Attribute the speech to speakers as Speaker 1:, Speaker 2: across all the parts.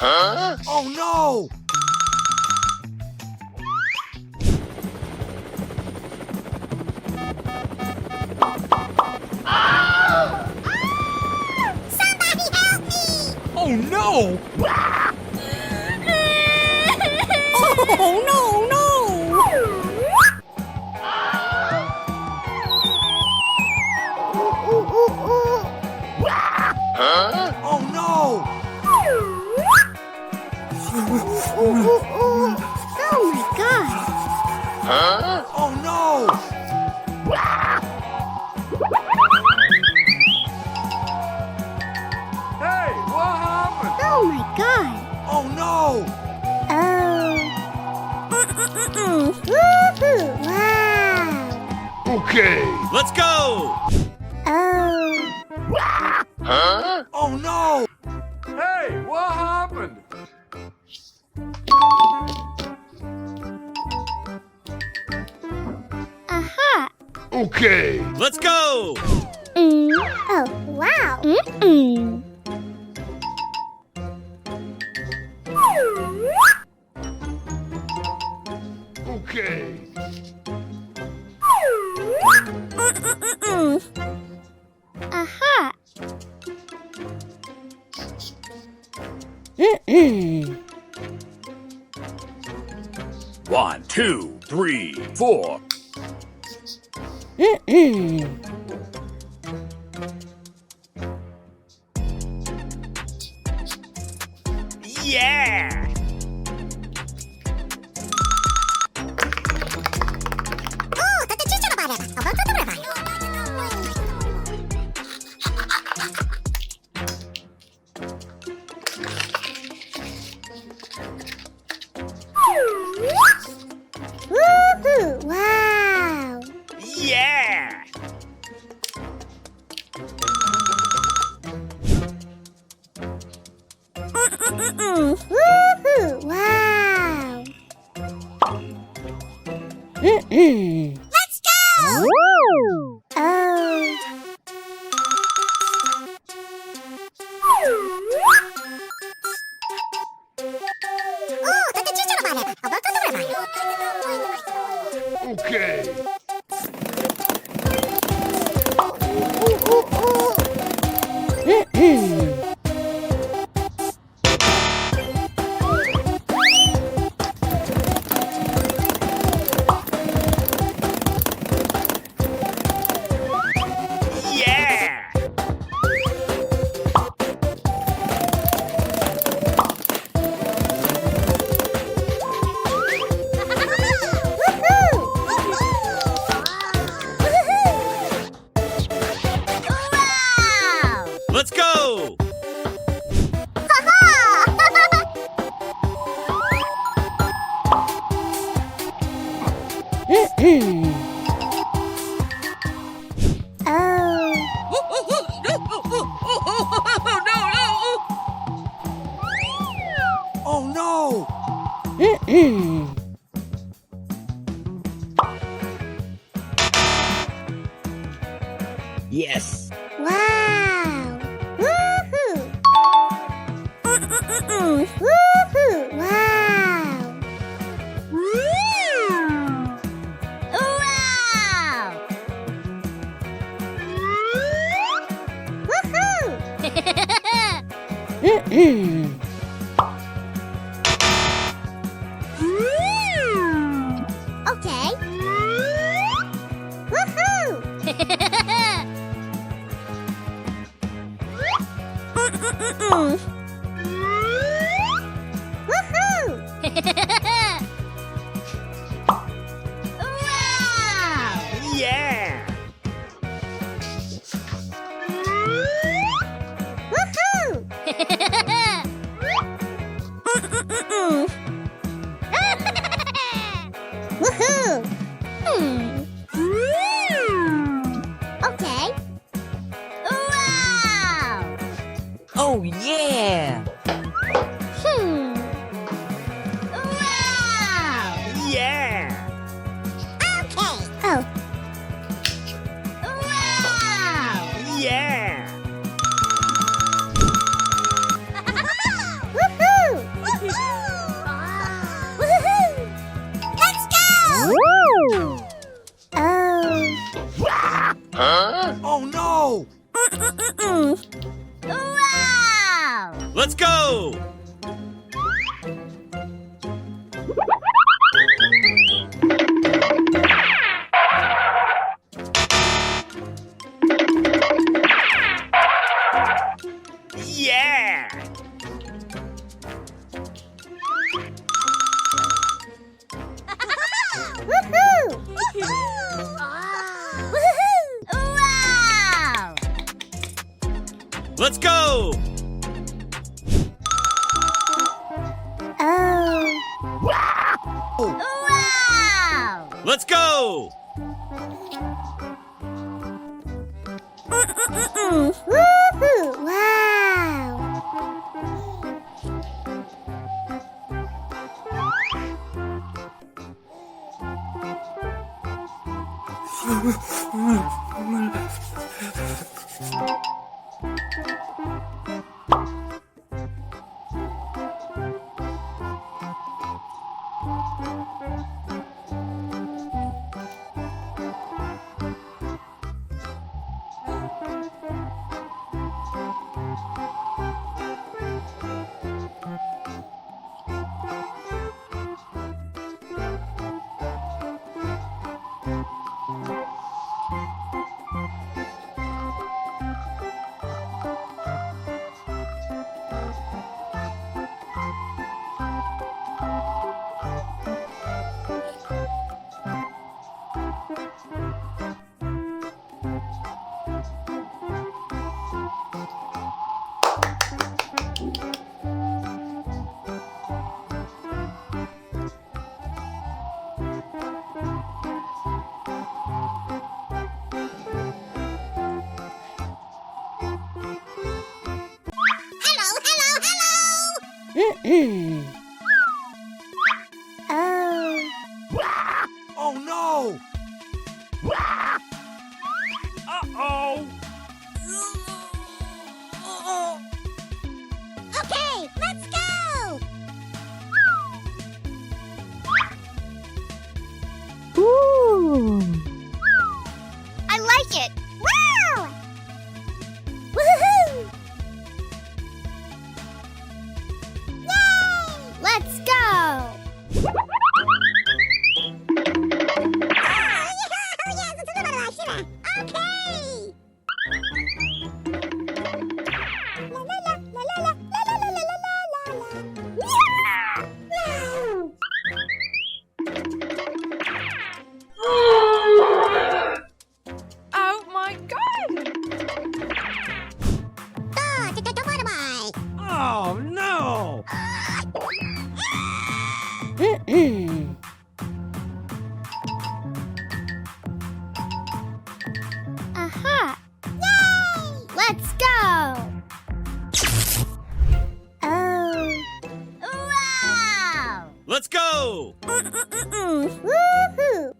Speaker 1: Huh?
Speaker 2: Oh no!
Speaker 3: Somebody help me!
Speaker 2: Oh no!
Speaker 3: Oh no, no!
Speaker 1: Huh?
Speaker 2: Oh no!
Speaker 3: Oh my god!
Speaker 1: Huh?
Speaker 2: Oh no! Hey, what happened?
Speaker 3: Oh my god!
Speaker 2: Oh no!
Speaker 3: Woohoo! Wow!
Speaker 1: Okay.
Speaker 4: Let's go!
Speaker 3: Oh.
Speaker 1: Huh?
Speaker 2: Oh no! Hey, what happened?
Speaker 3: Aha!
Speaker 1: Okay.
Speaker 4: Let's go!
Speaker 3: Oh, wow!
Speaker 1: Okay.
Speaker 3: Aha!
Speaker 4: 1, 2, 3, 4. Yeah!
Speaker 3: 오, 그때 진짜로 말해봐. 깜짝 놀라봐요. 우후, 와우.
Speaker 4: Yeah!
Speaker 3: 우후, 와우. Let's go! Oh. 오, 그때 진짜로 말해봐. 깜짝 놀라봐요.
Speaker 1: Okay.
Speaker 4: Yeah! Let's go!
Speaker 2: Oh no!
Speaker 4: Yes!
Speaker 3: Wow! Woohoo! Woohoo! Wow! Wow! Woohoo! Okay. Woohoo! Woohoo! Wow!
Speaker 4: Yeah!
Speaker 3: Woohoo! Woohoo! Okay. Wow!
Speaker 5: Oh yeah!
Speaker 3: Wow!
Speaker 4: Yeah!
Speaker 3: Okay. Oh. Wow!
Speaker 4: Yeah!
Speaker 3: Woohoo!
Speaker 4: Let's go! Yeah!
Speaker 3: Woohoo! Woohoo! Wow!
Speaker 4: Let's go!
Speaker 3: Oh. Wow!
Speaker 4: Let's go!
Speaker 3: Woohoo! Wow! Oh.
Speaker 2: Oh no!
Speaker 4: Uh-oh!
Speaker 3: Okay, let's go! Ooh. I like it. Wow! Woohoo! Yay! Let's go! Okay! La la la la la la la la la la la la. Yeah!
Speaker 5: Oh my god!
Speaker 2: Oh no!
Speaker 3: Aha! Yay! Let's go! Oh! Wow!
Speaker 4: Let's go!
Speaker 3: Woohoo!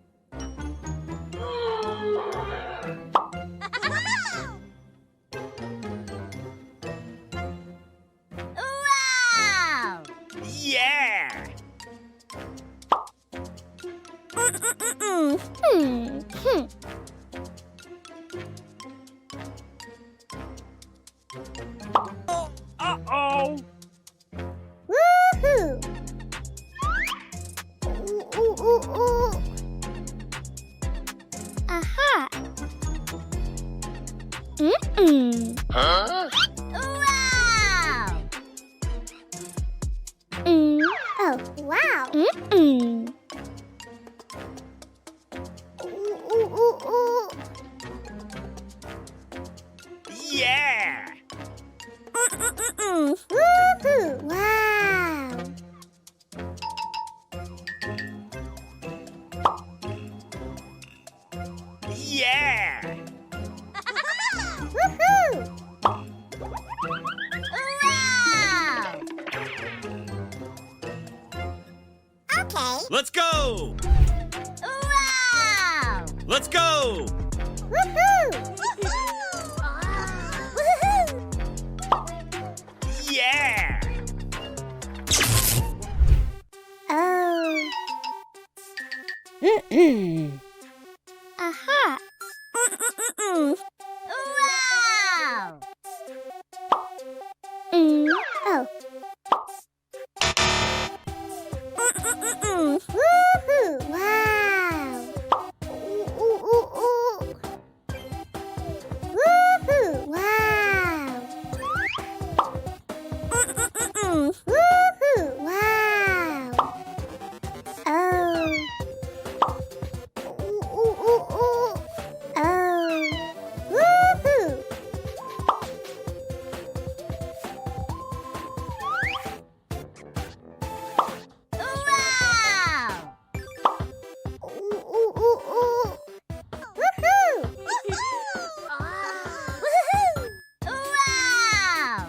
Speaker 3: Wow!
Speaker 4: Yeah! Uh-oh!
Speaker 3: Woohoo! Ooh, ooh, ooh, ooh. Aha!
Speaker 1: Huh?
Speaker 3: Wow! Oh, wow! Ooh, ooh, ooh, ooh.
Speaker 4: Yeah!
Speaker 3: Woohoo! Wow!
Speaker 4: Yeah!
Speaker 3: Woohoo! Wow! Okay.
Speaker 4: Let's go!
Speaker 3: Wow!
Speaker 4: Let's go!
Speaker 3: Woohoo! Woohoo!
Speaker 4: Yeah!
Speaker 3: Oh. Aha! Wow! Oh. Woohoo! Wow! Ooh, ooh, ooh, ooh. Woohoo! Wow! Woohoo! Wow! Oh. Ooh, ooh, ooh, ooh. Oh. Woohoo!
Speaker 1: Wow!
Speaker 3: Ooh, ooh, ooh, ooh. Woohoo!
Speaker 1: Wow!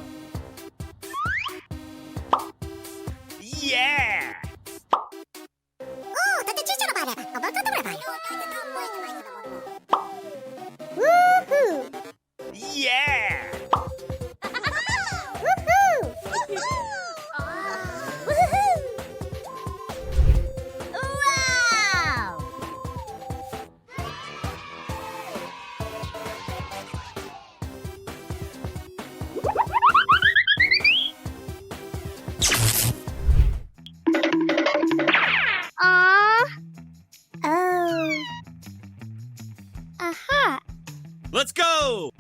Speaker 4: Yeah!
Speaker 3: 도대체 실제로 말해봐. 뭘 쳐다봐요? Woohoo!
Speaker 4: Yeah!
Speaker 3: Woohoo!
Speaker 1: Wow! Ah. Oh. Aha.
Speaker 4: Let's go!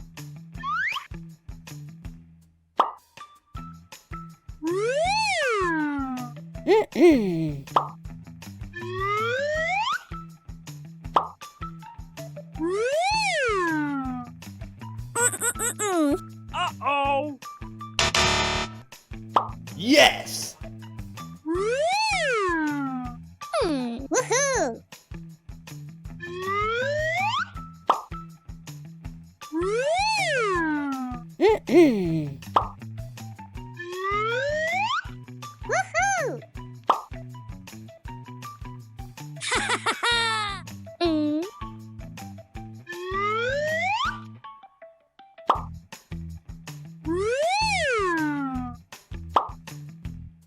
Speaker 2: Uh-oh.
Speaker 4: Yes!
Speaker 3: Woohoo! Woohoo!
Speaker 1: Mm.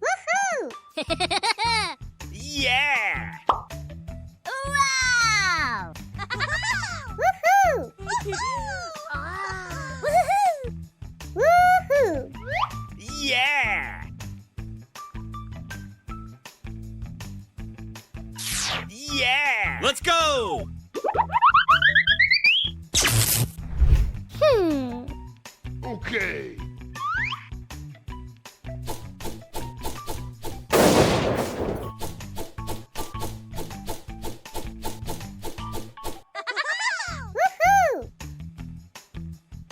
Speaker 3: Woohoo!
Speaker 4: Yeah!
Speaker 1: Wow!
Speaker 3: Woohoo! Woohoo!
Speaker 4: Yeah! Yeah! Let's go!
Speaker 2: Okay.
Speaker 3: Woohoo!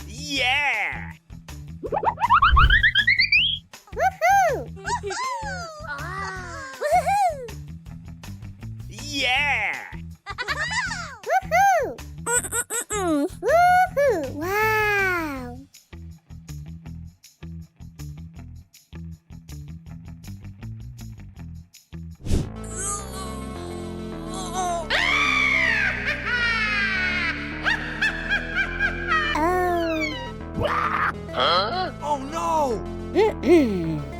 Speaker 4: Yeah!
Speaker 3: Woohoo!
Speaker 4: Yeah!
Speaker 3: Woohoo! Woohoo! Wow! Oh.
Speaker 2: Oh no!
Speaker 3: Mm-mm.